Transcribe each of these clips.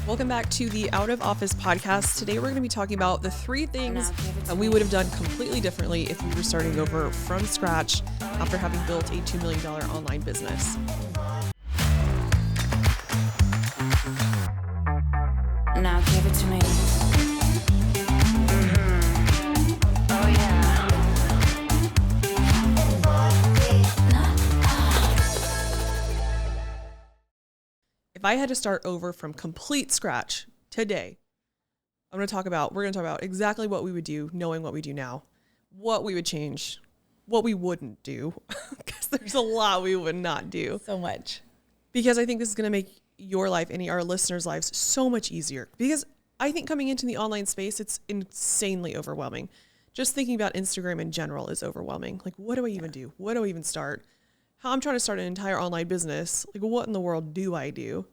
Welcome back to the Out of Office podcast. Today we're going to be talking about the 3 things that we would have done completely differently if we were starting over from scratch after having built a $2 million online business. Now give it to me. Oh yeah. If I had to start over from complete scratch today, we're going to talk about exactly what we would do, knowing what we do now, what we would change, what we wouldn't do, because there's a lot we would not do. So much. Because I think this is going to make your life and our listeners' lives so much easier. Because I think coming into the online space, it's insanely overwhelming. Just thinking about Instagram in general is overwhelming. Like, what do I even do? What do I even start? How I'm trying to start an entire online business. Like, what in the world do I do?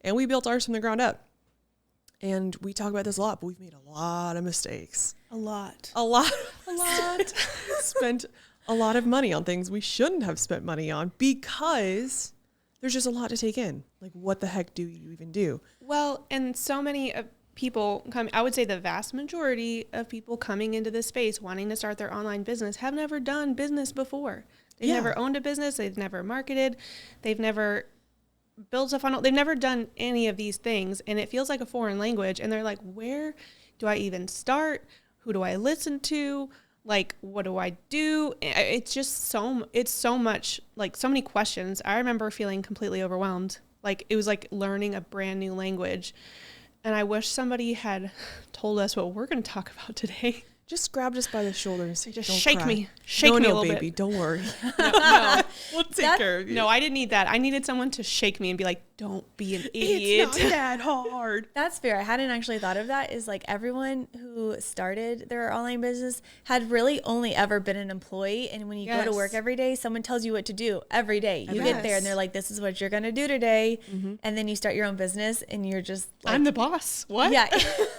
And we built ours from the ground up. And we talk about this a lot, but we've made a lot of mistakes. A lot. Spent a lot of money on things we shouldn't have spent money on because there's just a lot to take in. Like, what the heck do you even do? Well, and so many people come, I would say the vast majority of people coming into this space wanting to start their online business have never done business before. They've never owned a business. They've never marketed. They've never built a funnel. They've never done any of these things. And it feels like a foreign language. And they're like, where do I even start? Who do I listen to? Like, what do I do? It's just it's so much, like so many questions. I remember feeling completely overwhelmed. Like it was like learning a brand new language. And I wish somebody had told us what we're going to talk about today. Just grabbed us by the shoulder and said, just don't shake cry. me. Shake me a little baby, bit. don't worry. No. We'll take care of you. No, I didn't need that. I needed someone to shake me and be like, don't be an idiot. It's not that hard. That's fair. I hadn't actually thought of that. Is like everyone who started their online business had really only ever been an employee. And when you go to work every day, someone tells you what to do every day. You get there and they're like, this is what you're going to do today. Mm-hmm. And then you start your own business and you're just like, I'm the boss. What? Yeah.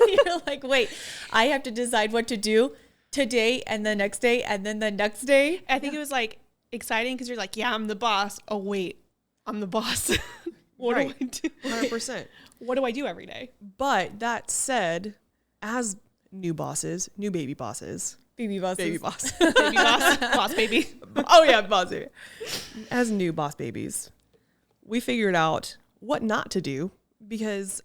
You're like, wait, I have to decide what to do today and the next day and then the next day. I think it was like exciting because you're like, yeah, I'm the boss. Oh, wait, I'm the boss. What do I do? 100%. What do I do every day? But that said, as new bosses, new baby bosses. Baby boss. Baby boss, boss baby. Oh yeah, boss baby. As new boss babies, we figured out what not to do because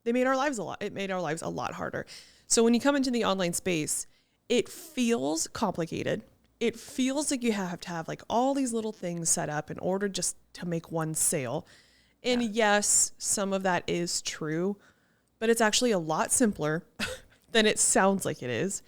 it made our lives a lot harder. So when you come into the online space, it feels complicated. It feels like you have to have like all these little things set up in order just to make one sale. And yes, some of that is true, but it's actually a lot simpler than it sounds like it is.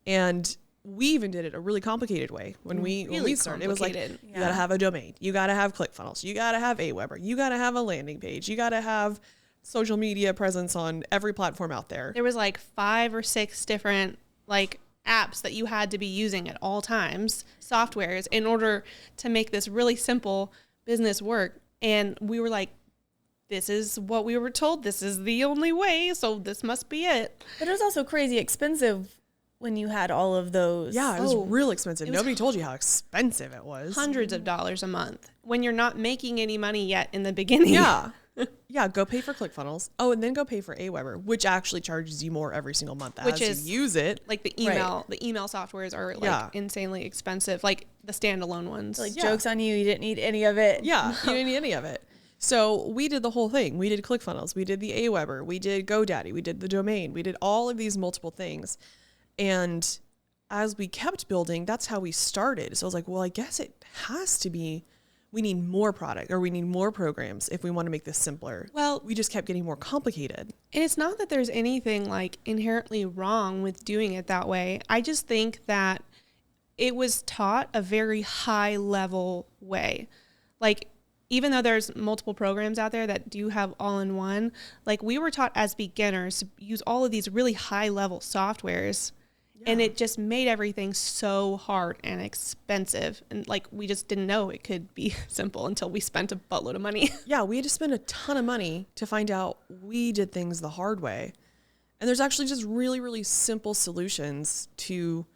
And we even did it a really complicated way when we started. It was like, you got to have a domain. You got to have ClickFunnels. You got to have Aweber. You got to have a landing page. You got to have social media presence on every platform out there. There was like 5 or 6 different like apps that you had to be using at all times, softwares, in order to make this really simple business work. And we were like, this is what we were told. This is the only way. So this must be it. But it was also crazy expensive when you had all of those. Yeah, it was real expensive. Nobody told you how expensive it was. Hundreds of dollars a month when you're not making any money yet in the beginning. Yeah. Yeah, go pay for ClickFunnels. Oh, and then go pay for Aweber, which actually charges you more every single month as you use it. Like the email, the email softwares are like insanely expensive, like the standalone ones. Like joke's on you, you didn't need any of it. Yeah, you didn't need any of it. So we did the whole thing. We did ClickFunnels, we did the Aweber, we did GoDaddy, we did the domain, we did all of these multiple things. And as we kept building, that's how we started. So I was like, well, I guess it has to be, we need more product or we need more programs if we want to make this simpler. Well, we just kept getting more complicated. And it's not that there's anything like inherently wrong with doing it that way. I just think that it was taught a very high level way. Like, even though there's multiple programs out there that do have all-in-one, like we were taught as beginners to use all of these really high level softwares. And it just made everything so hard and expensive. And like, we just didn't know it could be simple until we spent a buttload of money. Yeah, we had to spend a ton of money to find out we did things the hard way. And there's actually just really, really simple solutions to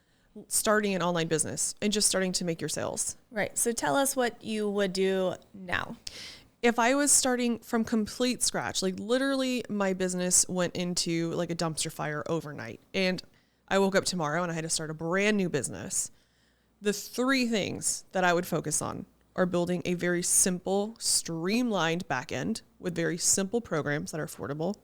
starting an online business and just starting to make your sales. Right. So tell us what you would do now. if I was starting from complete scratch, like literally my business went into like a dumpster fire overnight and I woke up tomorrow and I had to start a brand new business, the 3 things that I would focus on are building a very simple, streamlined backend with very simple programs that are affordable.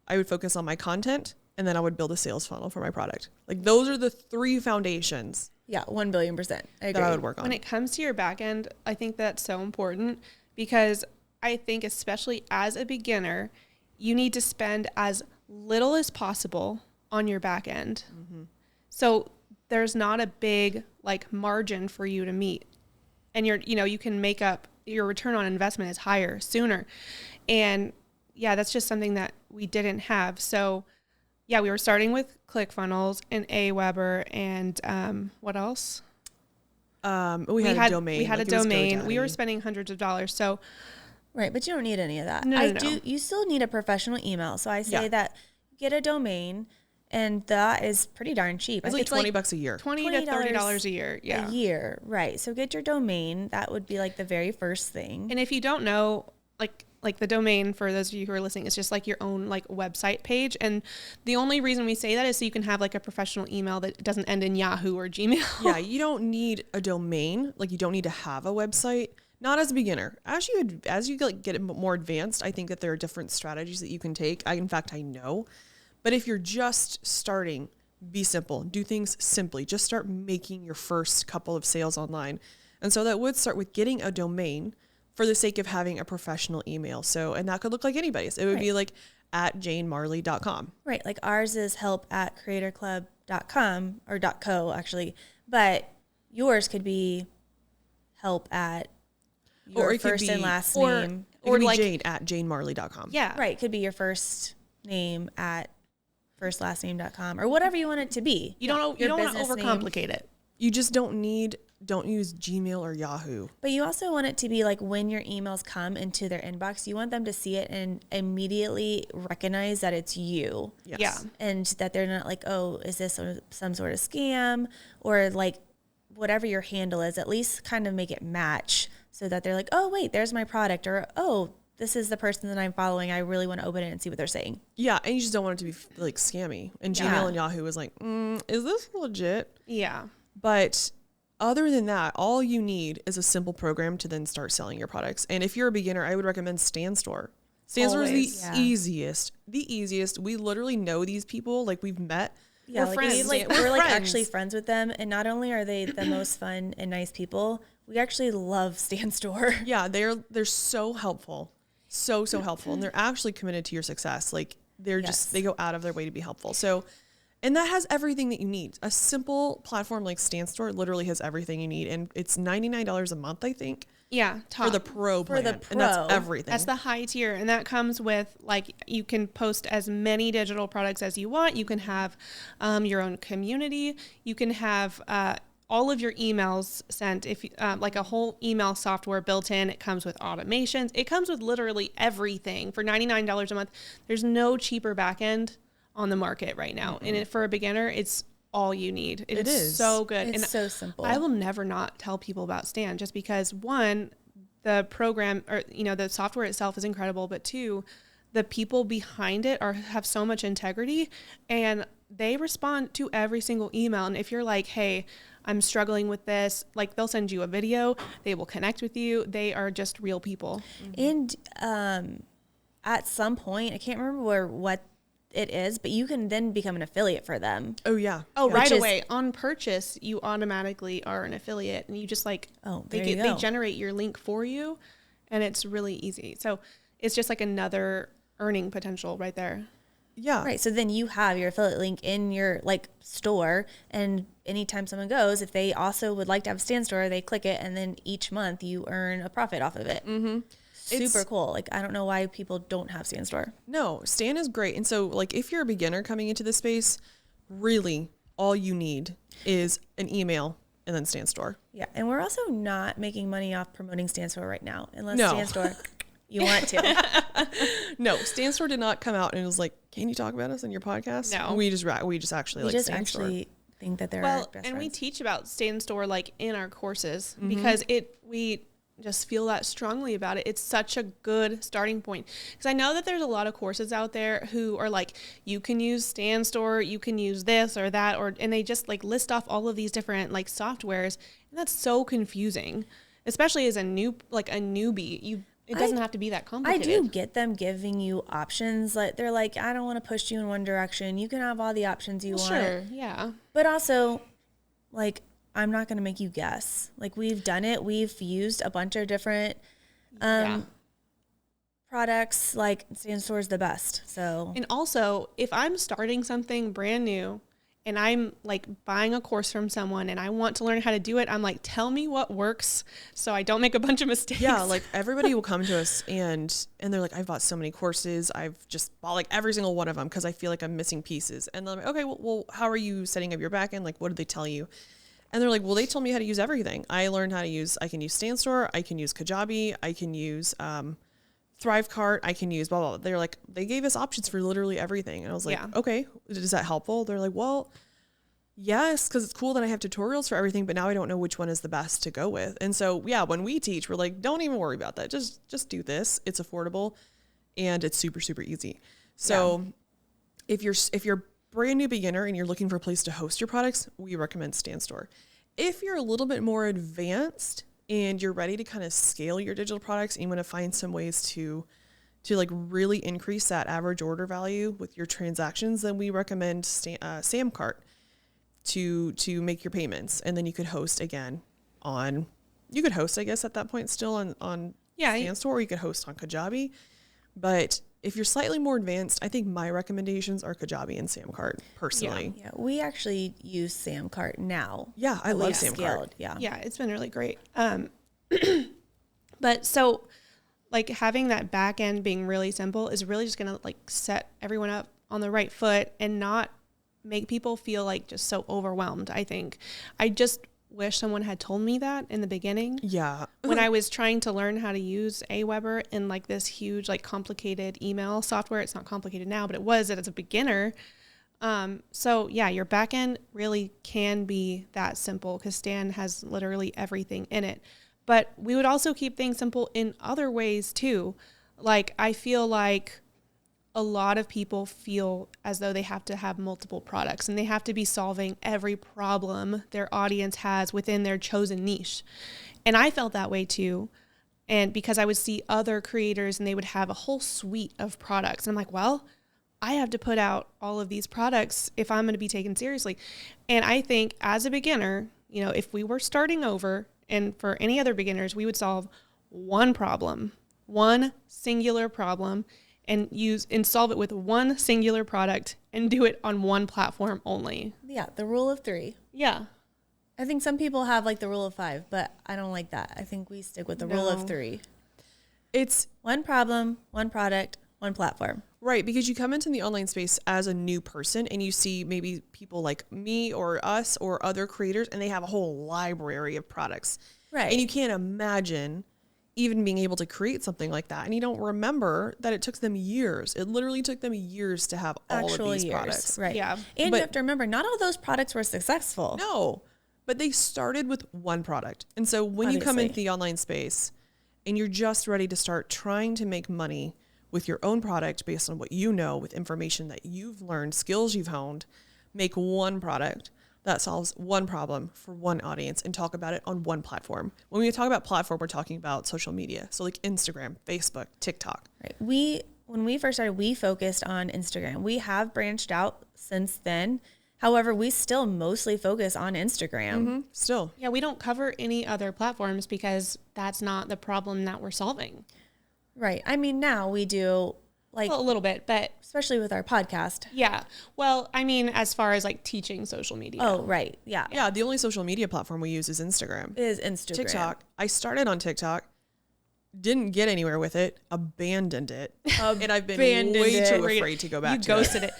I would focus on my content, and then I would build a sales funnel for my product. Like those are the 3 foundations. Yeah, 1,000,000,000%. I agree. That I would work on. When it comes to your back end, I think that's so important because I think especially as a beginner, you need to spend as little as possible on your back end. Mm-hmm. So there's not a big like margin for you to meet. And you can make up your return on investment is higher sooner. And yeah, that's just something that we didn't have. So yeah, we were starting with ClickFunnels and Aweber and what else? We had a domain. We had like a domain. We were spending hundreds of dollars. So right, but you don't need any of that. No. You still need a professional email. So I say that get a domain, and that is pretty darn cheap. It's like $20 a year. $20 to $30 a year. Yeah. A year, right. So get your domain. That would be like the very first thing. And if you don't know, like the domain, for those of you who are listening, is just like your own like website page. And the only reason we say that is so you can have like a professional email that doesn't end in Yahoo or Gmail. Yeah, you don't need a domain. Like you don't need to have a website. Not as a beginner. As you like get more advanced, I think that there are different strategies that you can take. In fact, I know. But if you're just starting, be simple. Do things simply. Just start making your first couple of sales online. And so that would start with getting a domain for the sake of having a professional email. So, and that could look like anybody's. It would be like at janemarley.com. Right. Like ours is help@creatorclub.com or .co actually. But yours could be help at your first and last name. Or like Jane at janemarley.com. Yeah. Right. It could be your first name at firstlastname.com or whatever you want it to be. You don't want to overcomplicate it. You just don't use Gmail or Yahoo. But you also want it to be like when your emails come into their inbox, you want them to see it and immediately recognize that it's you. Yes. Yeah. And that they're not like, oh, is this some sort of scam? Or like whatever your handle is, at least kind of make it match so that they're like, oh, wait, there's my product. Or, oh, this is the person that I'm following. I really want to open it and see what they're saying. Yeah, and you just don't want it to be like scammy. And Gmail and Yahoo is like, is this legit? Yeah. But other than that, all you need is a simple program to then start selling your products. And if you're a beginner, I would recommend StanStore. StanStore is the easiest. The easiest. We literally know these people. Like we've met. Yeah, we're friends. We're like actually friends with them. And not only are they the most fun and nice people, we actually love StanStore. Yeah, they're so helpful. So helpful. And they're actually committed to your success. Like they're they go out of their way to be helpful. So, and that has everything that you need. A simple platform like StanStore literally has everything you need. And it's $99 a month, I think. Yeah. For the pro plan. And that's everything. That's the high tier. And that comes with like, you can post as many digital products as you want. You can have your own community. You can have all of your emails sent, if like a whole email software built in. It comes with automations. It comes with literally everything for $99 a month. There's no cheaper backend on the market right now. Mm-hmm. And for a beginner, it's all you need. It is so good. It's so simple. I will never not tell people about Stan just because one, the program or, the software itself is incredible, but two, the people behind it have so much integrity and they respond to every single email. And if you're like, hey, I'm struggling with this, like they'll send you a video, they will connect with you. They are just real people. And at some point, I can't remember what it is, but you can then become an affiliate for them. Oh yeah. Oh, right away on purchase, you automatically are an affiliate, and you just like they generate your link for you, and it's really easy. So it's just like another earning potential right there. Yeah. Right. So then you have your affiliate link in your like store, and anytime someone goes, if they also would like to have a StanStore, they click it, and then each month you earn a profit off of it. Mm-hmm. Super cool. Like, I don't know why people don't have StanStore. No, Stan is great. And so like, if you're a beginner coming into this space, really all you need is an email and then StanStore. Yeah. And we're also not making money off promoting StanStore right now, unless StanStore, you want to. No, StanStore did not come out and was like, can you talk about us in your podcast? No. We just actually like StanStore. Actually think that they're our best friends. We teach about StanStore like in our courses because just feel that strongly about it. It's such a good starting point. Because I know that there's a lot of courses out there who are like, you can use StanStore, you can use this or that, and they just like list off all of these different like softwares. And that's so confusing, especially as a newbie. It doesn't have to be that complicated. I do get them giving you options. Like they're like, I don't want to push you in one direction. You can have all the options you want. Sure, yeah. But also, like, I'm not going to make you guess. Like, we've done it. We've used a bunch of different products. Like, StanStore is the best. So, and also, if I'm starting something brand new and I'm like buying a course from someone and I want to learn how to do it, I'm like, tell me what works so I don't make a bunch of mistakes. Yeah, like everybody will come to us and they're like, I've bought so many courses. I've just bought like every single one of them because I feel like I'm missing pieces. And they're like, okay, well, how are you setting up your back end? Like, what did they tell you? And they're like, well, they told me how to use everything. I can use StanStore, I can use Kajabi, I can use Thrivecart, I can use blah, blah, blah. They're like, they gave us options for literally everything. And I was like, okay, is that helpful? They're like, well, yes, because it's cool that I have tutorials for everything, but now I don't know which one is the best to go with. And so, yeah, when we teach, we're like, don't even worry about that. Just do this. It's affordable and it's super, super easy. So if you're brand new beginner and you're looking for a place to host your products, we recommend StanStore. If you're a little bit more advanced and you're ready to kind of scale your digital products and you want to find some ways to like really increase that average order value with your transactions, then we recommend Samcart to make your payments. And then you could host again I guess at that point still on StanStore, or you could host on Kajabi. But if you're slightly more advanced, I think my recommendations are Kajabi and Samcart personally. Yeah, we actually use Samcart now. Yeah, I love Samcart. Yeah, it's been really great. But so like having that back end being really simple is really just going to like set everyone up on the right foot and not make people feel like just so overwhelmed. I think I just wish someone had told me that in the beginning. Yeah. When I was trying to learn how to use Aweber in like this huge, like complicated email software. It's not complicated now, but it was as a beginner. So yeah, your back end really can be that simple because Stan has literally everything in it. But we would also keep things simple in other ways too. Like I feel like a lot of people feel as though they have to have multiple products and they have to be solving every problem their audience has within their chosen niche. And I felt that way too. And because I would see other creators and they would have a whole suite of products. And I'm like, well, I have to put out all of these products if I'm going to be taken seriously. And I think as a beginner, you know, if we were starting over and for any other beginners, we would solve one problem, one singular problem, and solve it with one singular product and do it on one platform only. Yeah, the rule of 3. Yeah. I think some people have like the rule of 5, but I don't like that. I think we stick with the rule of 3. It's one problem, one product, one platform. Right, because you come into the online space as a new person and you see maybe people like me or us or other creators and they have a whole library of products. Right. And you can't imagine even being able to create something like that. And you don't remember that it took them years. It literally took them years to have all of these products. Right. Yeah. And you have to remember, not all those products were successful. No, but they started with one product. And so when you come into the online space and you're just ready to start trying to make money with your own product based on what you know, with information that you've learned, skills you've honed, make one product that solves one problem for one audience and talk about it on one platform. When we talk about platform, we're talking about social media. So like Instagram, Facebook, TikTok. Right. When we first started, we focused on Instagram. We have branched out since then. However, we still mostly focus on Instagram. Mm-hmm. Still. Yeah, we don't cover any other platforms because that's not the problem that we're solving. Right. I mean, now we do like a little bit, but especially with our podcast. Yeah. Well, I mean, as far as like teaching social media. Oh, right. Yeah. Yeah. The only social media platform we use is Instagram. TikTok. I started on TikTok, didn't get anywhere with it, abandoned it. And I've been way too afraid to go back to it. You ghosted it.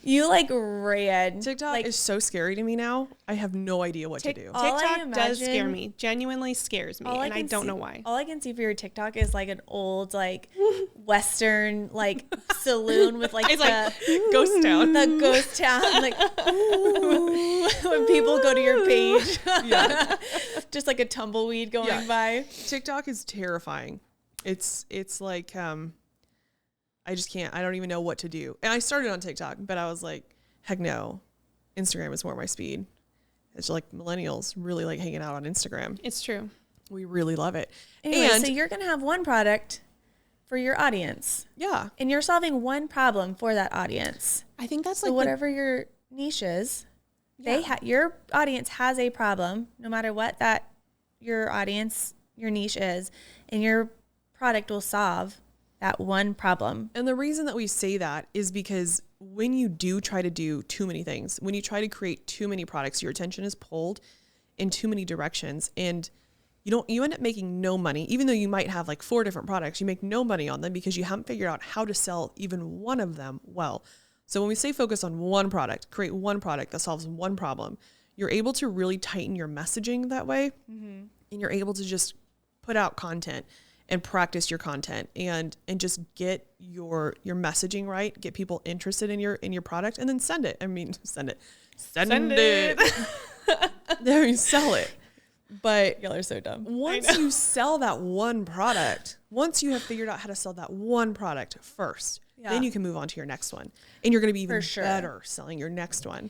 You like ran. TikTok like, is so scary to me now. I have no idea what to do. TikTok does scare me. Genuinely scares me, and I don't know why. All I can see for your TikTok is like an old like Western like saloon with like it's like ghost town. The ghost town, like when people go to your page. Yeah. Just like a tumbleweed going by. TikTok is terrifying. It's like I just can't. I don't even know what to do. And I started on TikTok, but I was like, heck no. Instagram is more my speed. It's like millennials really like hanging out on Instagram. It's true. We really love it. Anyway, and so you're going to have one product for your audience. Yeah. And you're solving one problem for that audience. I think that's so like whatever your niche is, your audience has a problem, no matter what that your audience, your niche is, and your product will solve that one problem. And the reason that we say that is because when you do try to do too many things, when you try to create too many products, your attention is pulled in too many directions, and you end up making no money. Even though you might have like 4 different products, you make no money on them because you haven't figured out how to sell even one of them well. So when we say focus on one product, create one product that solves one problem, you're able to really tighten your messaging that way. Mm-hmm. And you're able to just put out content and practice your content and just get your messaging right, get people interested in your product, and then send it. I mean, send it. I mean, sell it. But Y'all are so dumb. once you sell that one product, once you have figured out how to sell that one product first, then you can move on to your next one. And you're going to be even better selling your next one.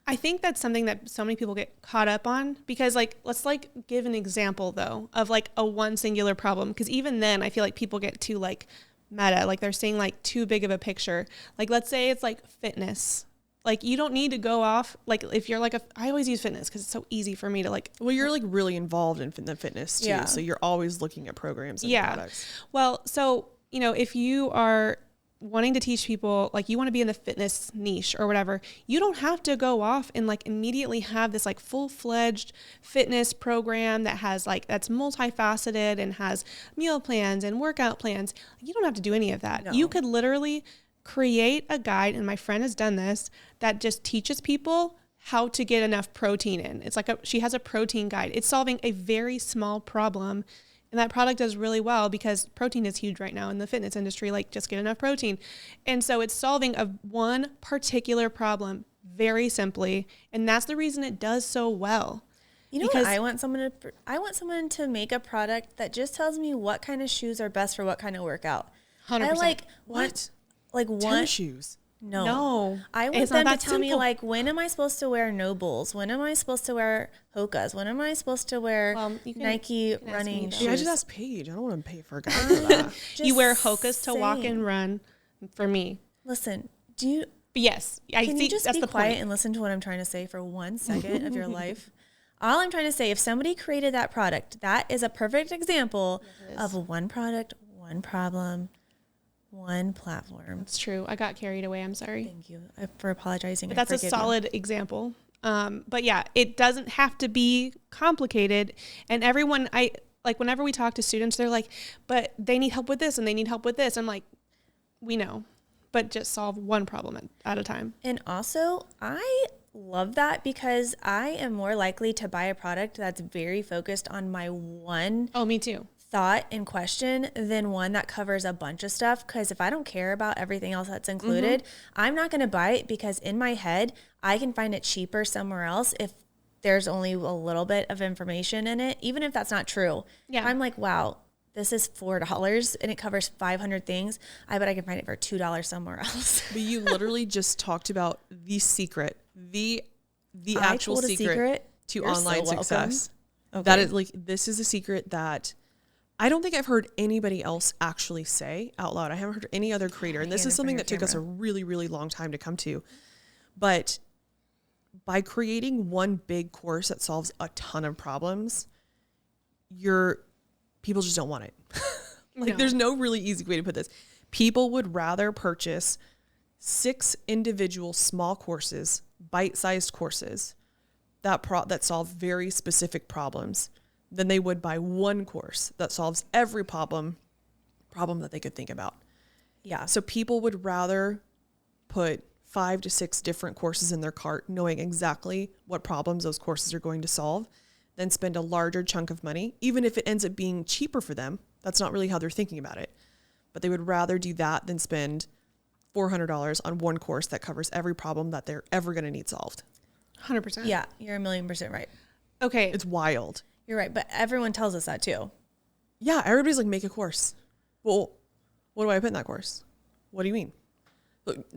I think that's something that so many people get caught up on because like, let's like give an example though of like a one singular problem. Cause even then I feel like people get too like meta, like they're seeing like too big of a picture. Like, let's say it's like fitness. Like you don't need to go off. Like if you're like I always use fitness cause it's so easy for me to like, well, you're like really involved in the fitness too. Yeah. So you're always looking at programs and products. Well, so, you know, if you are wanting to teach people, like you want to be in the fitness niche or whatever, you don't have to go off and like immediately have this like full-fledged fitness program that has like, that's multifaceted and has meal plans and workout plans. You don't have to do any of that. No. You could literally create a guide, and my friend has done this, that just teaches people how to get enough protein in. It's like she has a protein guide. It's solving a very small problem. And that product does really well because protein is huge right now in the fitness industry, like just get enough protein. And so it's solving one particular problem very simply. And that's the reason it does so well. You know what I want someone to make a product that just tells me what kind of shoes are best for what kind of workout. 100%. I like what? Like what? Tennis shoes. No. I want them to tell me like, when am I supposed to wear no bulls? When am I supposed to wear Hokas? When am I supposed to wear Nike running shoes? Yeah, I just asked Paige. I don't want to pay for a guy for that. You wear Hokas to walk and run for me. Listen, yes. Can you just be quiet and listen to what I'm trying to say for 1 second of your life? All I'm trying to say, if somebody created that product, that is a perfect example of one product, one problem, one platform. It's true. I got carried away. I'm sorry. Thank you for apologizing. But that's a solid example. But yeah, it doesn't have to be complicated. And everyone, whenever we talk to students, they're like, but they need help with this and they need help with this. I'm like, we know, but just solve one problem at a time. And also, I love that because I am more likely to buy a product that's very focused on my one. Oh, me too. Thought in question than one that covers a bunch of stuff, because if I don't care about everything else that's included, I'm not going to buy it, because in my head I can find it cheaper somewhere else if there's only a little bit of information in it, even if that's not true. Yeah, I'm like, wow, this is $4 and it covers 500 things. I bet I can find it for $2 somewhere else. But you literally just talked about the secret, the actual secret to online success. Okay. That is like, this is a secret that I don't think I've heard anybody else actually say out loud. I haven't heard any other creator. And this is something that took us a really, really long time to come to. But by creating one big course that solves a ton of problems, people just don't want it. There's no really easy way to put this. People would rather purchase 6 individual small courses, bite-sized courses that solve very specific problems than they would buy one course that solves every problem that they could think about. Yeah. So people would rather put 5 to 6 different courses in their cart, knowing exactly what problems those courses are going to solve, than spend a larger chunk of money, even if it ends up being cheaper for them. That's not really how they're thinking about it. But they would rather do that than spend $400 on one course that covers every problem that they're ever going to need solved. 100%. Yeah, you're 1,000,000% right. Okay. It's wild. You're right, but everyone tells us that too. Yeah, everybody's like, make a course. Well, what do I put in that course? What do you mean?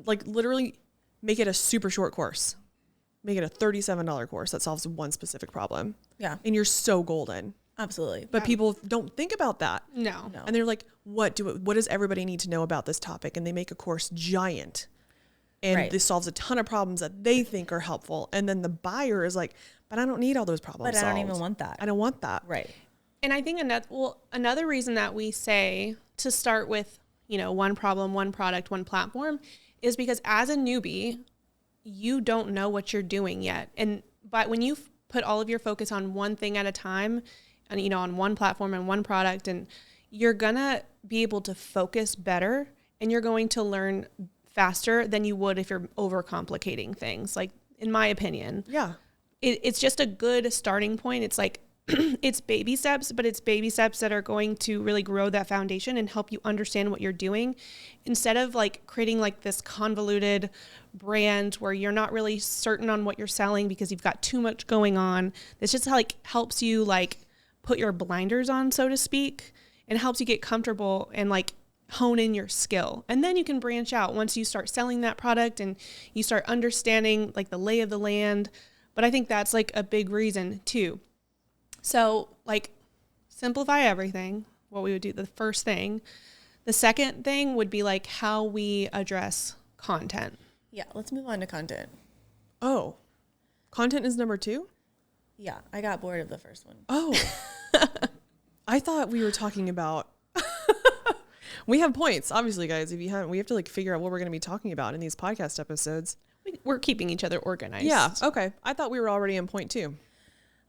Like literally make it a super short course. Make it a $37 course that solves one specific problem. Yeah. And you're so golden. Absolutely. But people don't think about that. No. And they're like, what does everybody need to know about this topic? And they make a course giant. And this solves a ton of problems that they think are helpful. And then the buyer is like, but I don't need all those problems solved. I don't even want that. I don't want that. Right. And I think another reason that we say to start with, one problem, one product, one platform is because as a newbie, you don't know what you're doing yet. But when you put all of your focus on one thing at a time and, on one platform and one product, and you're going to be able to focus better and you're going to learn faster than you would if you're overcomplicating things. Like, in my opinion, Yeah. It's just a good starting point. It's like, it's baby steps, but it's baby steps that are going to really grow that foundation and help you understand what you're doing, instead of like creating like this convoluted brand where you're not really certain on what you're selling because you've got too much going on. This just like helps you like put your blinders on, so to speak, and helps you get comfortable and like hone in your skill. And then you can branch out once you start selling that product and you start understanding like the lay of the land. But I think that's like a big reason too. So like simplify everything, what we would do, the first thing. The second thing would be like how we address content. Yeah. Let's move on to content. Oh, content is number 2? Yeah. I got bored of the first one. Oh, I thought we were talking about, we have points, obviously, guys. If you haven't, we have to like figure out what we're going to be talking about in these podcast episodes. We're keeping each other organized. Yeah. Okay. I thought we were already on point 2.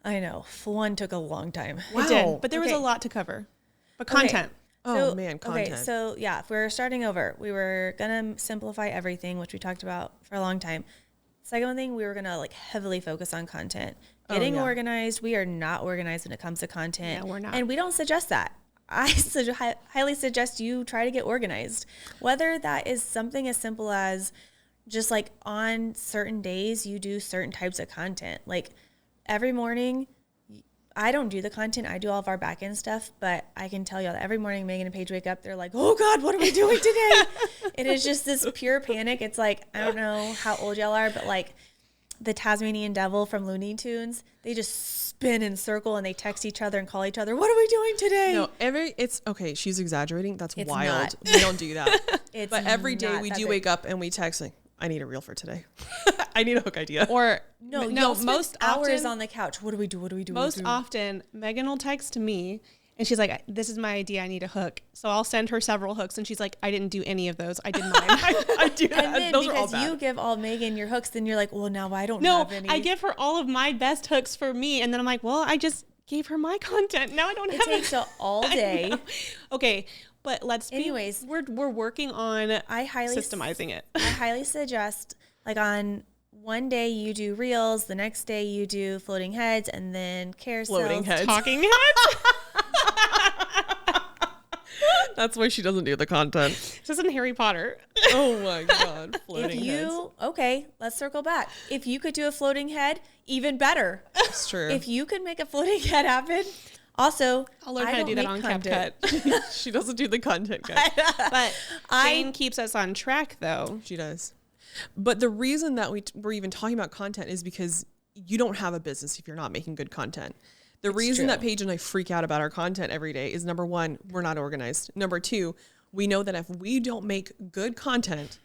I know. One took a long time. Wow. It did, but there was a lot to cover. But content. Oh man, content. Okay, so yeah, if we're starting over, we were gonna simplify everything, which we talked about for a long time. Second thing, we were gonna like heavily focus on content. Getting organized. We are not organized when it comes to content. No, we're not. And we don't suggest that. I highly suggest you try to get organized. Whether that is something as simple as just like on certain days you do certain types of content. Like every morning, I don't do the content. I do all of our back end stuff, but I can tell you that every morning Meagan and Paige wake up, they're like, oh God, what are we doing today? It is just this pure panic. It's like, I don't know how old y'all are, but like the Tasmanian devil from Looney Tunes, they just spin in circle and they text each other and call each other, what are we doing today? No, it's okay. She's exaggerating. That's It's wild. not. We don't do that. It's but every day not we that do big. wake up and we text like, I need a reel for today. I need a hook idea. Or No, most hours often, on the couch. What do we do? What do we do? most often Megan will text me and she's like, this is my idea. I need a hook. So I'll send her several hooks and she's like, I didn't do any of those. I did mine. I do that. And then Those are all because bad. you give all Megan your hooks, then you're like, well, now I don't No, have any. I give her all of my best hooks for me. And then I'm like, well, I just gave her my content. Now I don't It have takes all day. Okay. But Anyways, we're working on I highly systemizing it. I highly suggest like on one day you do reels, the next day you do floating heads, and then carousels. Floating heads. Talking heads. That's why she doesn't do the content. This isn't Harry Potter. Oh my God. Floating If heads. okay, let's circle back. If you could do a floating head, even better. It's true. If you could make a floating head happen, also, I'll learn I how to don't do that make on content. CapCut. She doesn't do the content, guys. But Jane keeps us on track, though. She does. But the reason that we're even talking about content is because you don't have a business if you're not making good content. The reason that Paige and I freak out about our content every day is, number one, we're not organized. Number two, we know that if we don't make good content,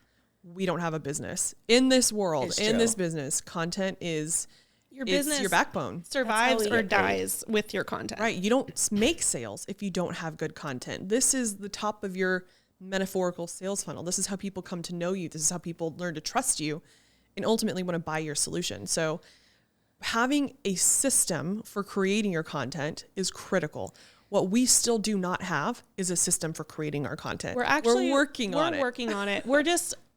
we don't have a business. In this world, in this business, content is Your business, your backbone. survives That's how we or get paid. dies with your content. Right. You don't make sales if you don't have good content. This is the top of your metaphorical sales funnel. This is how people come to know you. This is how people learn to trust you and ultimately want to buy your solution. So having a system for creating your content is critical. What we still do not have is a system for creating our content. We're working on it.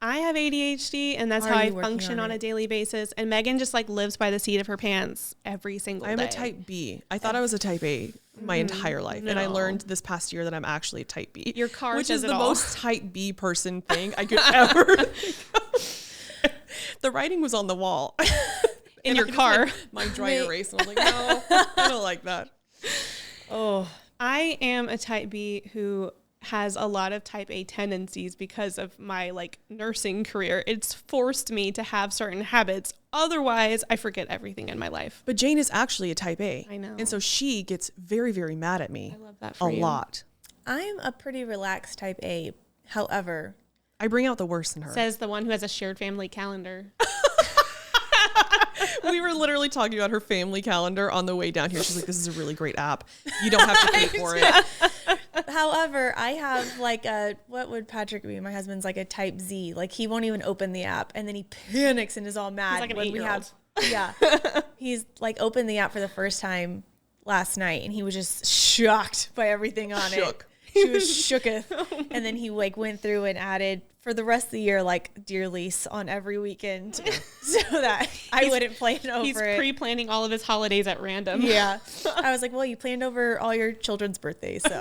I have ADHD, and that's how I function on a daily basis. And Meagan just like lives by the seat of her pants every single day. I'm a type B. I thought I was a type A my entire life. And I learned this past year that I'm actually a type B. Your car which says is it the all. most type B person thing I could ever think of. The writing was on the wall. In your car. My dry erase. And I was like, no, I don't like that. Oh. I am a type B who has a lot of type A tendencies because of my like nursing career. It's forced me to have certain habits. Otherwise, I forget everything in my life. But Jane is actually a type A. I know. And so she gets very, very mad at me. I love that for you. A lot. I'm a pretty relaxed type A. However, I bring out the worst in her. Says the one who has a shared family calendar. We were literally talking about her family calendar on the way down here. She's like, this is a really great app. You don't have to pay for it. however, I have like what would Patrick be? My husband's like a type Z. Like he won't even open the app and then he panics and is all mad. He's like an when 8-year-old. Yeah. He's like opened the app for the first time last night and he was just shocked by everything on it. She was shooketh. And then he like went through and added for the rest of the year like deer lease on every weekend so that I wouldn't plan over He's it. pre-planning all of his holidays at random. Yeah. I was like, well, you planned over all your children's birthdays, so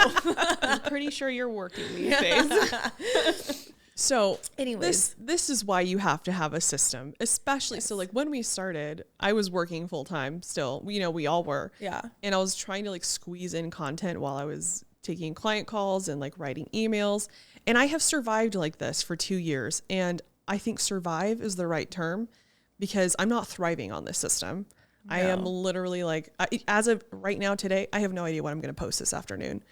I'm pretty sure you're working these days. So anyways, this is why you have to have a system, especially. So like when we started, I was working full time still, we all were. Yeah. And I was trying to like squeeze in content while I was taking client calls and like writing emails. And I have survived like this for 2 years. And I think survive is the right term because I'm not thriving on this system. No. I am literally like, as of right now today, I have no idea what I'm going to post this afternoon.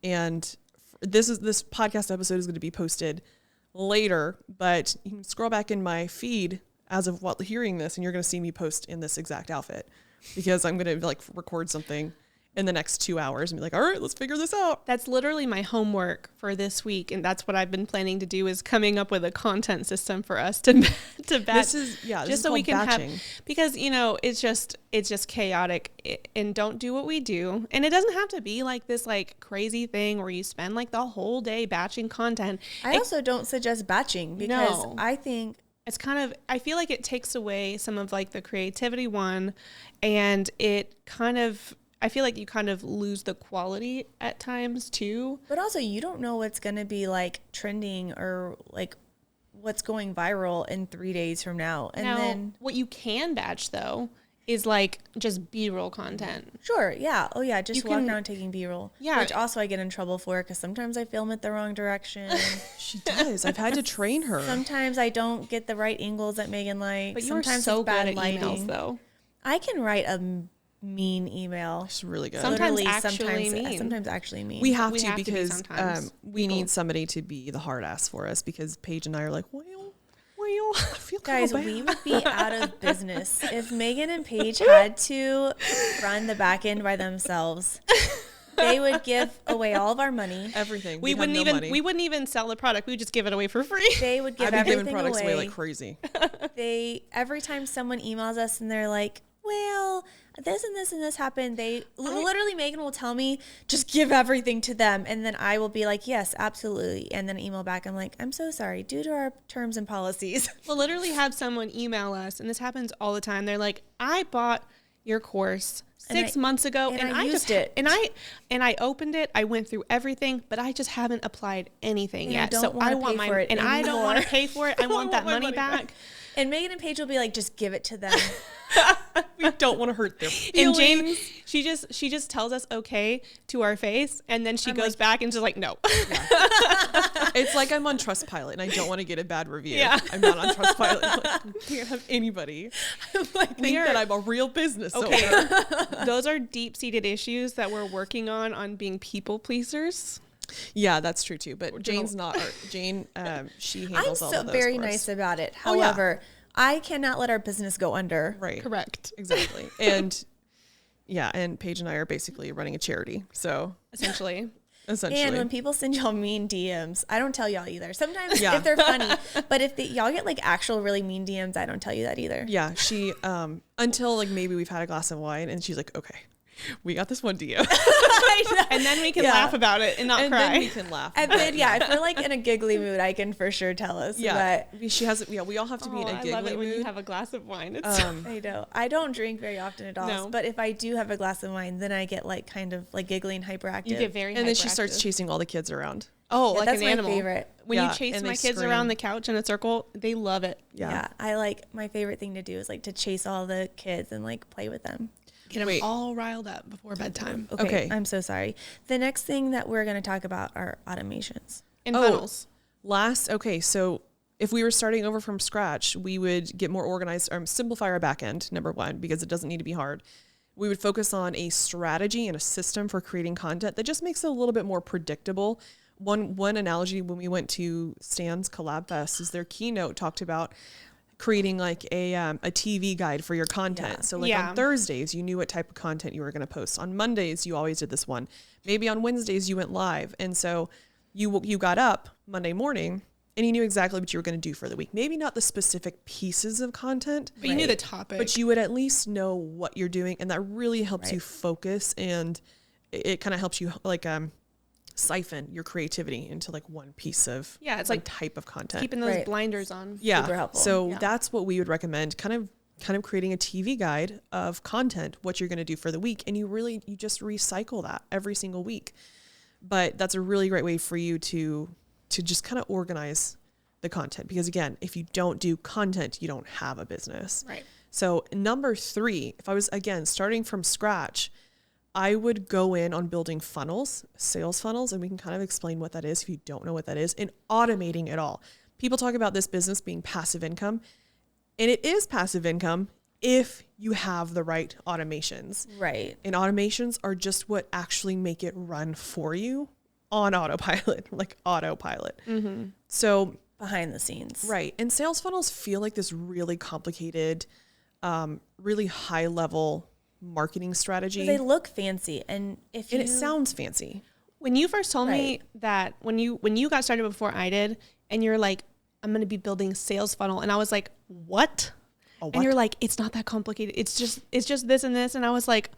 And this podcast episode is going to be posted later, but you can scroll back in my feed as of hearing this and you're going to see me post in this exact outfit because I'm going to like record something in the next 2 hours and be like, all right, let's figure this out. That's literally my homework for this week. And that's what I've been planning to do is coming up with a content system for us to batch. This is so we can batching. Because, it's just chaotic and don't do what we do. And it doesn't have to be like this like crazy thing where you spend like the whole day batching content. I also don't suggest batching because I think it's I feel like it takes away some of like the creativity and I feel like you kind of lose the quality at times too. But also you don't know what's going to be like trending or like what's going viral in 3 days from now. And then what you can batch though is like just B-roll content. Sure. Yeah. Oh yeah. Just walk around taking B-roll. Yeah. Which also I get in trouble for because sometimes I film it the wrong direction. She does. I've had to train her. Sometimes I don't get the right angles that Meagan likes. But you're sometimes so it's bad good at lighting. emails though. I can write a mean email. It's really good. Sometimes actually mean. We have to because we need somebody to be the hard ass for us because Paige and I are like, well, I feel guys, bad. we would be out of business if Meagan and Paige had to run the back end by themselves. They would give away all of our money, everything. We wouldn't even sell the product. We would just give it away for free. They would give I'd be everything giving products away like crazy. Every time someone emails us and they're like, well, this and this and this happened. Literally Meagan will tell me, just give everything to them. And then I will be like, yes, absolutely. And then email back. I'm like, I'm so sorry. Due to our terms and policies. We'll literally have someone email us. And this happens all the time. They're like, I bought your course 6 months ago and I used it. And I opened it. I went through everything, but I just haven't applied anything yet. So I want my, and I don't want to pay for it. I want that money back. And Meagan and Paige will be like, just give it to them. We don't want to hurt their feelings. And Jane, she just tells us okay to our face, and then she goes back and just like, no. Yeah. It's like I'm on Trustpilot, and I don't want to get a bad review. Yeah. I'm not on Trustpilot. Like, I can't have anybody think that I'm a real business owner. Those are deep-seated issues that we're working on being people pleasers. Yeah, that's true too. But Jane's not. Jane, she handles all of those. I'm so very nice about it. However, I cannot let our business go under. Right. Correct. Exactly. And Paige and I are basically running a charity. So essentially. And when people send y'all mean DMs, I don't tell y'all either. Sometimes if they're funny, but if y'all get like actual really mean DMs, I don't tell you that either. Yeah, she until like maybe we've had a glass of wine, and she's like, okay. We got this one to you. And then we can laugh about it and not And cry. then we can laugh. And then, if we're like in a giggly mood, I can for sure tell us. Yeah. But She has, we all have to be in a I giggly love it when mood. you have a glass of wine. It's I know. I don't drink very often at all. No. But if I do have a glass of wine, then I get like kind of like giggly and hyperactive. you get very and then she starts hyperactive. chasing all the kids around. like that's an my animal. favorite. When Yeah, you chase and my they kids scream. around the couch in a circle, they love it. Yeah. I like, my favorite thing to do is like to chase all the kids and like play with them. Get them Wait. all riled up before bedtime. Okay. I'm so sorry. The next thing that we're going to talk about are automations. And Oh. funnels. So if we were starting over from scratch, we would get more organized, simplify our back end, number one, because it doesn't need to be hard. We would focus on a strategy and a system for creating content that just makes it a little bit more predictable. One analogy when we went to Stan's Collab Fest is their keynote talked about creating like a TV guide for your content. Yeah. So like on Thursdays, you knew what type of content you were going to post. On Mondays, you always did this one. Maybe on Wednesdays, you went live. And so you got up Monday morning and you knew exactly what you were going to do for the week. Maybe not the specific pieces of content, But you knew the topic. but you would at least know what you're doing. And that really helps you focus, and it kind of helps you like siphon your creativity into like one piece of it's one like type of content. keeping those Right. blinders on. Yeah. Super helpful. So that's what we would recommend. Kind of creating a TV guide of content, what you're going to do for the week. And you just recycle that every single week. But that's a really great way for you to just kind of organize the content. Because again, if you don't do content, you don't have a business. Right. So number 3, if I was again starting from scratch, I would go in on building funnels, sales funnels, and we can kind of explain what that is if you don't know what that is, and automating it all. People talk about this business being passive income, and it is passive income if you have the right automations. Right. And automations are just what actually make it run for you on autopilot, like autopilot. Mm-hmm. So Behind the scenes. right. And sales funnels feel like this really complicated, really high level marketing strategy. They look fancy. And And it sounds fancy. When you first told me that when you got started before I did, and you're like, I'm going to be building a sales funnel, and I was like, what? And you're like, it's not that complicated. It's just this and this. And I was like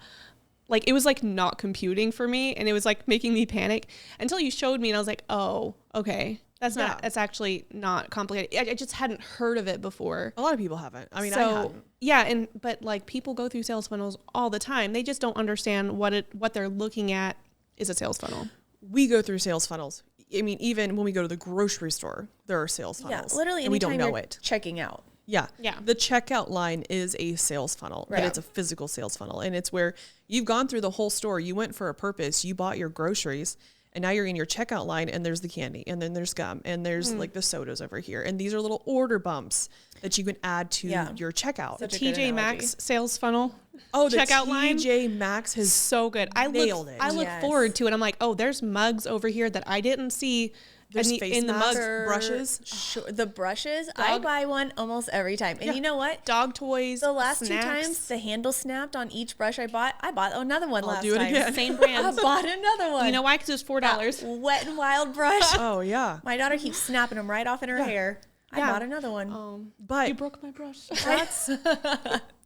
it was like not computing for me, and it was like making me panic until you showed me, and I was like, oh, okay. That's actually not complicated. I just hadn't heard of it before. A lot of people haven't. I mean, I hadn't. But like people go through sales funnels all the time. They just don't understand what they're looking at is a sales funnel. We go through sales funnels. I mean, even when we go to the grocery store, there are sales funnels. Yeah, literally and we don't anytime know you're it. checking out. Yeah. Yeah. The checkout line is a sales funnel, but it's a physical sales funnel. And it's where you've gone through the whole store. You went for a purpose. You bought your groceries, and now you're in your checkout line, and there's the candy, and then there's gum, and there's like the sodas over here. And these are little order bumps that you can add to your checkout. Such a good TJ analogy. Maxx sales funnel. Oh, the checkout line. TJ Maxx has So good. I nailed it. look Yes. forward to it. I'm like, oh, there's mugs over here that I didn't see. There's in face the masks, mug. brushes. Sure. The brushes, I buy one almost every time. And you know what? Dog toys. The last snacks. 2 times the handle snapped on each brush I bought another one last do it time. again. Same I brand. bought another one. You know why? Because it was $4. Wet and Wild brush. Oh, yeah. My daughter keeps snapping them right off in her hair. I Yeah. bought another one. But You broke my brush.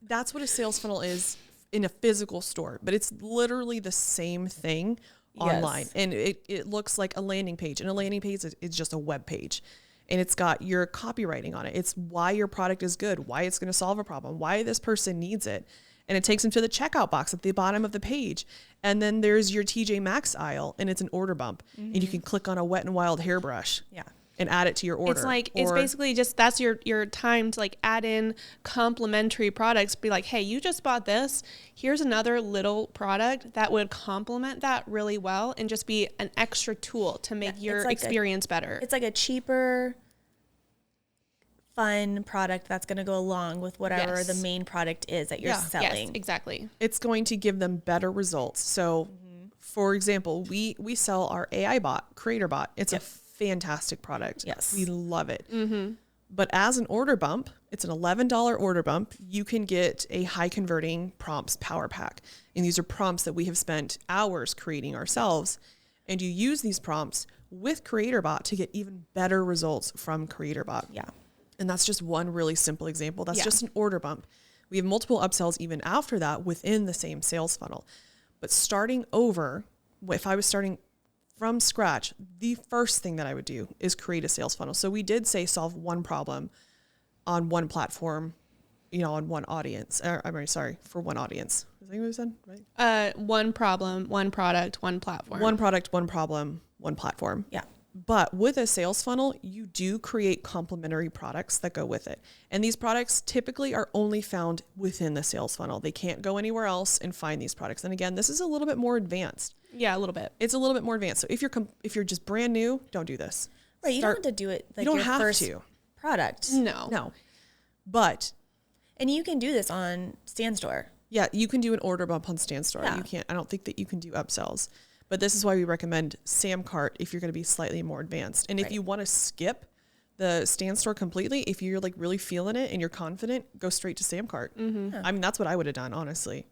that's what a sales funnel is in a physical store, but it's literally the same thing online. And it looks like a landing page, and a landing page is just a web page, and it's got your copywriting on it. It's why your product is good, why it's going to solve a problem, why this person needs it. And it takes them to the checkout box at the bottom of the page. And then there's your TJ Maxx aisle, and it's an order bump, and you can click on a Wet and Wild hairbrush. Yeah. And add it to your order. It's like, it's basically just, that's your time to like add in complementary products. Be like, hey, you just bought this. Here's another little product that would complement that really well and just be an extra tool to make your like experience better. It's like a cheaper, fun product that's going to go along with whatever Yes. the main product is that you're selling. Yes, exactly. it's going to give them better results. So, for example, we sell our AI bot, Creator Bot. It's a fantastic product. Yes. We love it. But as an order bump, it's an $11 order bump. You can get a high converting prompts power pack. And these are prompts that we have spent hours creating ourselves. And you use these prompts with Creator Bot to get even better results from Creator Bot. Yeah. And that's just one really simple example. That's Yeah. just an order bump. We have multiple upsells even after that within the same sales funnel. But starting over, if I was starting from scratch, the first thing that I would do is create a sales funnel. So we did say solve one problem on one platform, on one audience. For one audience. Is that what we said? Right? One problem, one product, one platform. One product, one problem, one platform. Yeah. But with a sales funnel, you do create complementary products that go with it. And these products typically are only found within the sales funnel. They can't go anywhere else and find these products. And again, this is a little bit more advanced. Yeah, a little bit. It's a little bit more advanced. So if you're just brand new, don't do this. Right. You don't have to do it like you don't your have first to. product. No. But. And you can do this on StanStore. Yeah, you can do an order bump on StanStore. Yeah. I don't think that you can do upsells. But this is why we recommend Samcart if you're going to be slightly more advanced. And if you want to skip the StanStore completely, if you're like really feeling it and you're confident, go straight to Samcart. Mm-hmm. Yeah. I mean, that's what I would have done, honestly.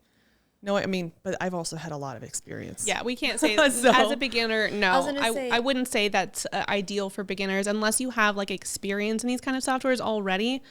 No, I mean, but I've also had a lot of experience. Yeah, we can't say as a beginner. No, I wouldn't say that's ideal for beginners unless you have like experience in these kind of softwares already.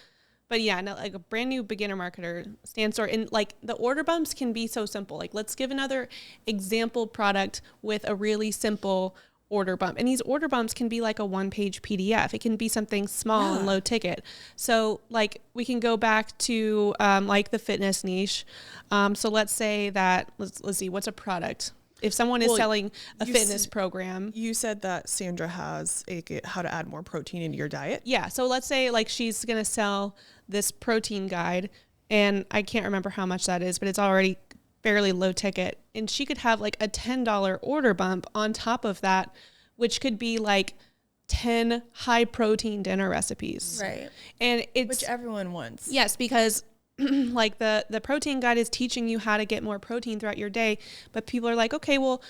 But yeah, no, like a brand new beginner marketer, StanStore, and like the order bumps can be so simple. Like let's give another example product with a really simple order bump. And these order bumps can be like a 1-page PDF. It can be something small and low ticket. So like we can go back to like the fitness niche. So let's say that, let's see, what's a product? If someone is selling a fitness program. You said that Sandra has how to add more protein into your diet. Yeah. So let's say like she's going to sell this protein guide, and I can't remember how much that is, but it's already fairly low ticket. And she could have like a $10 order bump on top of that, which could be like 10 high protein dinner recipes. Right. And which everyone wants. Yes, because like the protein guide is teaching you how to get more protein throughout your day, but people are like, okay, well,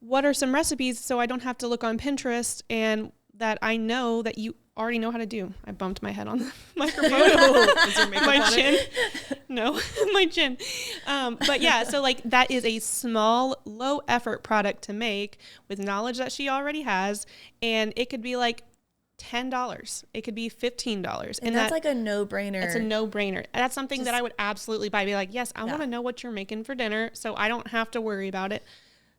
what are some recipes so I don't have to look on Pinterest and that I know that you already know how to do? I bumped my head on the microphone. Is there makeup my on chin. it? No, my chin. But yeah, so like that is a small, low effort product to make with knowledge that she already has, and it could be like $10. It could be $15. And that's like a no-brainer. It's a no-brainer. That's something that I would absolutely buy. Be like, yes, I want to know what you're making for dinner so I don't have to worry about it.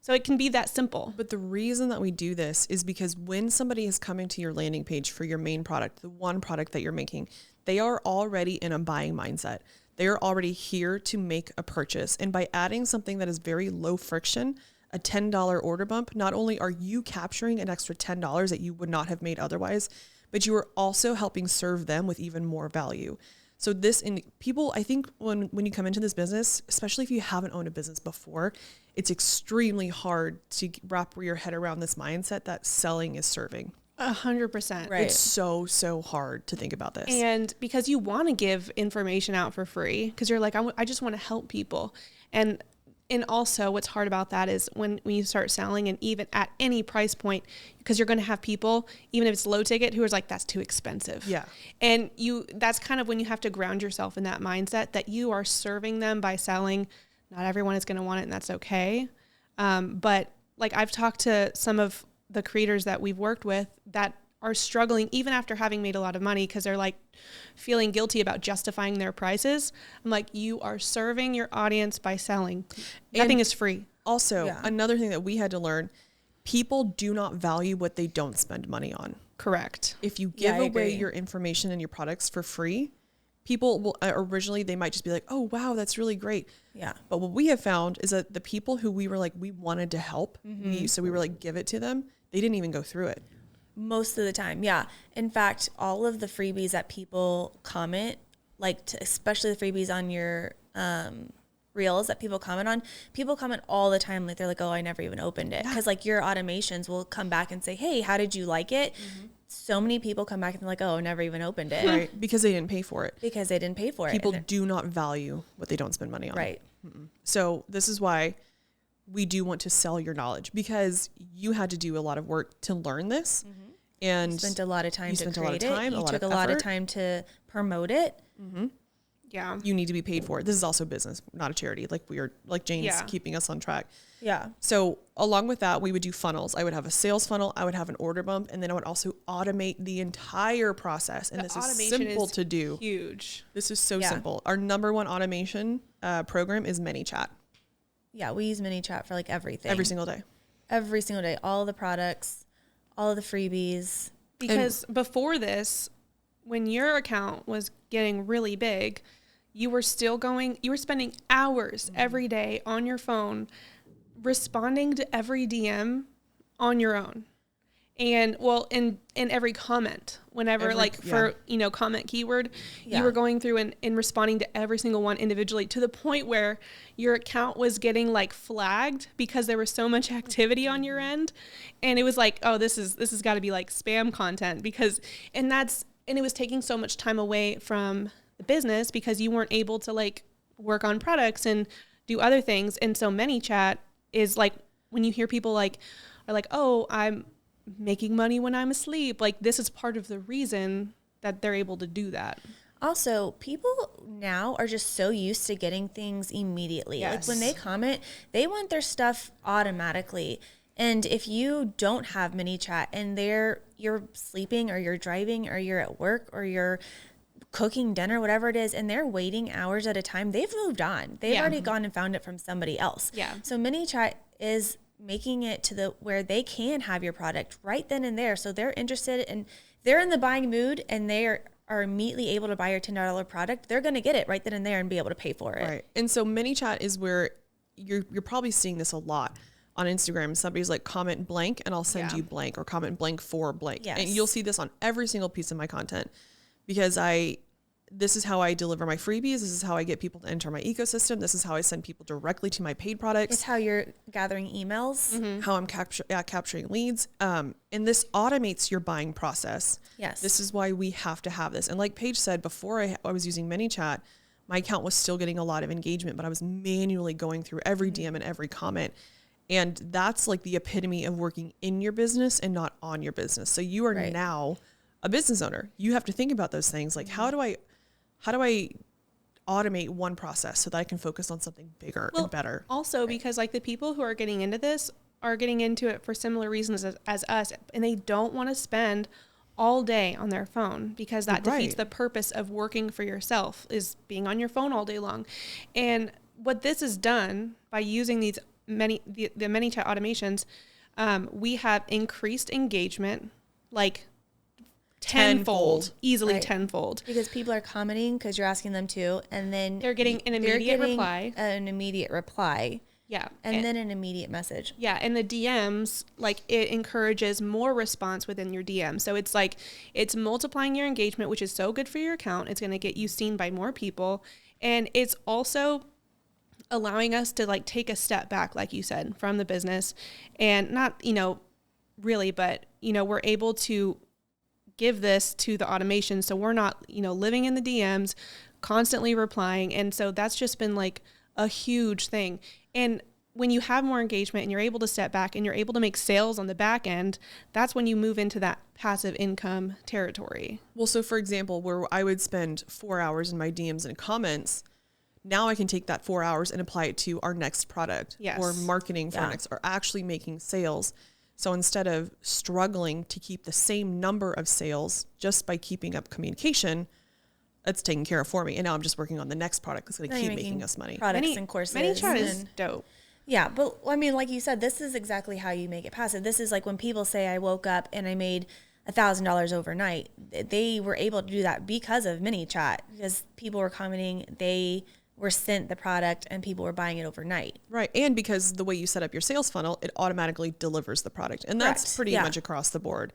So it can be that simple. But the reason that we do this is because when somebody is coming to your landing page for your main product, the one product that you're making, they are already in a buying mindset. They are already here to make a purchase. And by adding something that is very low friction, a $10 order bump, not only are you capturing an extra $10 that you would not have made otherwise, but you are also helping serve them with even more value. So people, I think when you come into this business, especially if you haven't owned a business before, it's extremely hard to wrap your head around this mindset that selling is serving. 100%. Right. It's so hard to think about this. And because you want to give information out for free, because you're like, I just want to help people. And also what's hard about that is when you start selling, and even at any price point, because you're going to have people, even if it's low ticket, who are like, that's too expensive. Yeah. And that's kind of when you have to ground yourself in that mindset that you are serving them by selling. Not everyone is going to want it, and that's okay. But like I've talked to some of the creators that we've worked with that are struggling even after having made a lot of money, because they're like feeling guilty about justifying their prices. I'm like, you are serving your audience by selling. Nothing is free. Also, another thing that we had to learn, people do not value what they don't spend money on. Correct. If you give away your information and your products for free, people will originally, they might just be like, oh, wow, that's really great. Yeah. But what we have found is that the people who we were like, we wanted to help, so we were like, give it to them, they didn't even go through it. Most of the time, yeah. In fact, all of the freebies that people comment, like especially the freebies on your reels that people comment all the time. Like they're like, oh, I never even opened it. Because like your automations will come back and say, hey, how did you like it? So many people come back and they're like, oh, I never even opened it. Right. Because they didn't pay for it. People do not value what they don't spend money on. Right. So this is why we do want to sell your knowledge, because you had to do a lot of work to learn this. And you spent a lot of time to create it. You took a lot of time to promote it. Yeah. You need to be paid for it. This is also business, not a charity. Like Jane's keeping us on track. Yeah. So along with that, we would do funnels. I would have a sales funnel. I would have an order bump. And then I would also automate the entire process. And this is simple to do. Huge. This is so simple. Our number one automation program is ManyChat. Yeah, we use ManyChat for like everything. Every single day. Every single day. All the products, all of the freebies. Because before this, when your account was getting really big, you were spending hours every day on your phone responding to every DM on your own. And in every comment, whenever for comment keyword, you were going through and responding to every single one individually, to the point where your account was getting like flagged because there was so much activity on your end. And it was like, oh, this has got to be like spam content, and it was taking so much time away from the business because you weren't able to like work on products and do other things. And so ManyChat is like, when you hear people are like, oh, I'm making money when I'm asleep, like this is part of the reason that they're able to do that. Also, people now are just so used to getting things immediately. Yes. Like when they comment, they want their stuff automatically. And if you don't have ManyChat and you're sleeping or you're driving or you're at work or you're cooking dinner, whatever it is, and they're waiting hours at a time, they've moved on. They've already gone and found it from somebody else. Yeah. So ManyChat is making it to where they can have your product right then and there. So they're interested and they're in the buying mood and they are immediately able to buy your $10 product. They're going to get it right then and there and be able to pay for it. Right. And so ManyChat is where you're probably seeing this a lot on Instagram. Somebody's like, comment blank and I'll send you blank, or comment blank for blank. Yes. And you'll see this on every single piece of my content, because this is how I deliver my freebies. This is how I get people to enter my ecosystem. This is how I send people directly to my paid products. It's how you're gathering emails. How I'm capturing leads. And this automates your buying process. Yes. This is why we have to have this. And like Paige said, before I was using ManyChat, my account was still getting a lot of engagement, but I was manually going through every DM and every comment. And that's like the epitome of working in your business and not on your business. So you are now a business owner. You have to think about those things. Like, how do I automate one process so that I can focus on something bigger and better? Also, because like the people who are getting into this are getting into it for similar reasons as us, and they don't want to spend all day on their phone, because that defeats the purpose of working for yourself, is being on your phone all day long. And what this has done by using the ManyChat automations, we have increased engagement like tenfold, easily tenfold. Because people are commenting because you're asking them to, and then they're getting an immediate reply. Yeah. And then an immediate message. Yeah. And the DMs, like, it encourages more response within your DM. So it's like, it's multiplying your engagement, which is so good for your account. It's going to get you seen by more people. And it's also allowing us to like take a step back, like you said, from the business, and not, really, but, we're able to give this to the automation. So we're not, living in the DMs, constantly replying. And so that's just been like a huge thing. And when you have more engagement and you're able to step back and you're able to make sales on the back end, that's when you move into that passive income territory. Well, so for example, where I would spend 4 hours in my DMs and comments, now I can take that 4 hours and apply it to our next product or marketing for our next, or actually making sales. So instead of struggling to keep the same number of sales just by keeping up communication, it's taken care of for me. And now I'm just working on the next product that's going to keep making us money. Products and courses. ManyChat is dope. Yeah, but I mean, like you said, this is exactly how you make it passive. This is like when people say I woke up and I made $1,000 overnight. They were able to do that because of ManyChat, because people were commenting, they were sent the product and people were buying it overnight. Right. And because the way you set up your sales funnel, it automatically delivers the product. And that's pretty much across the board.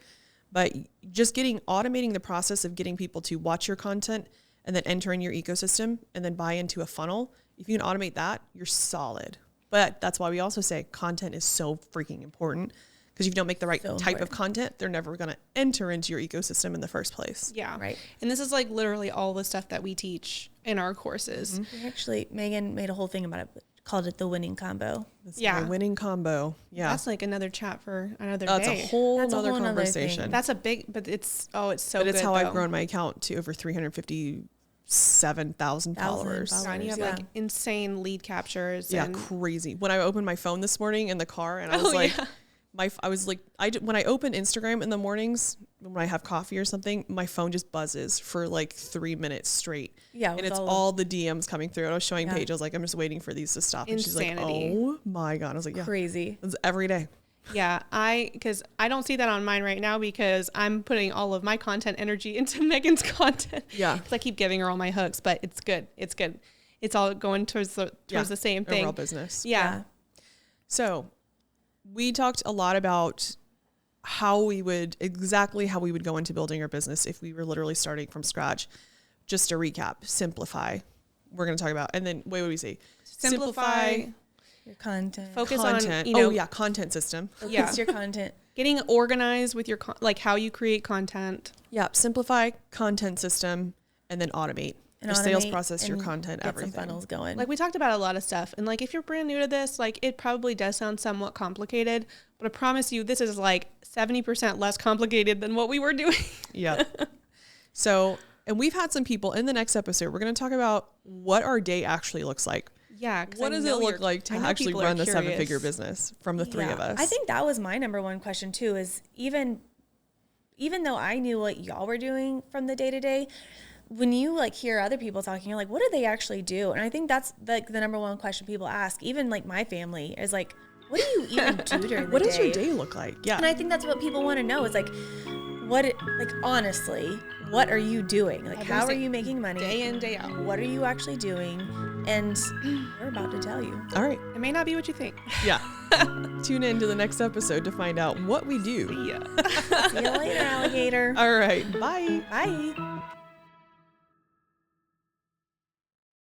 But just automating the process of getting people to watch your content and then enter in your ecosystem and then buy into a funnel, if you can automate that, you're solid. But that's why we also say content is so freaking important, because if you don't make the right type of content, they're never going to enter into your ecosystem in the first place. Yeah. Right. And this is like literally all the stuff that we teach in our courses. Mm-hmm. Actually, Meagan made a whole thing about it, called it the winning combo. That's my winning combo. Yeah. That's like another chat for another day. That's a whole other conversation. That's a big, but it's so but good. It's how I've grown my account to over 357,000 followers. And you have like insane lead captures. Yeah, crazy. When I opened my phone this morning in the car and I was when I open Instagram in the mornings, when I have coffee or something, my phone just buzzes for like 3 minutes straight. Yeah. And it's all the DMs coming through. And I was showing Paige, I was like, I'm just waiting for these to stop. And Insanity. she's like, oh my God. I was like, yeah. Crazy. It's every day. Yeah, because I don't see that on mine right now because I'm putting all of my content energy into Meagan's content. Yeah. Because I keep giving her all my hooks, but it's good. It's good. It's all going towards the same thing. Overall business. Yeah. So we talked a lot about how we would go into building our business if we were literally starting from scratch. Just to recap, simplify. We're going to talk about, and then what would we say? Simplify. Your content. Focus content. on, content system. Focus your content. Getting organized with your, like how you create content. Yeah. Simplify, content system, and then automate. Your sales process, your content, get everything. Some funnels going. Like we talked about a lot of stuff. And like, if you're brand new to this, like it probably does sound somewhat complicated, but I promise you this is like 70% less complicated than what we were doing. Yeah. So, and we've had some people in the next episode, we're going to talk about what our day actually looks like. Yeah. What does it look like to actually run the 7-figure business from the three of us? I think that was my number one question too, is even though I knew what y'all were doing from the day to day, when you like hear other people talking, you're like, what do they actually do? And I think that's like the number one question people ask, even like my family is like, what do you even do during the day? What does your day look like? Yeah. And I think that's what people want to know is like, honestly, what are you doing? Like, how are you making money? Day in, day out. What are you actually doing? And we're about to tell you. All right. It may not be what you think. Yeah. Tune in to the next episode to find out what we do. Yeah. See you later, alligator. All right. Bye. Bye.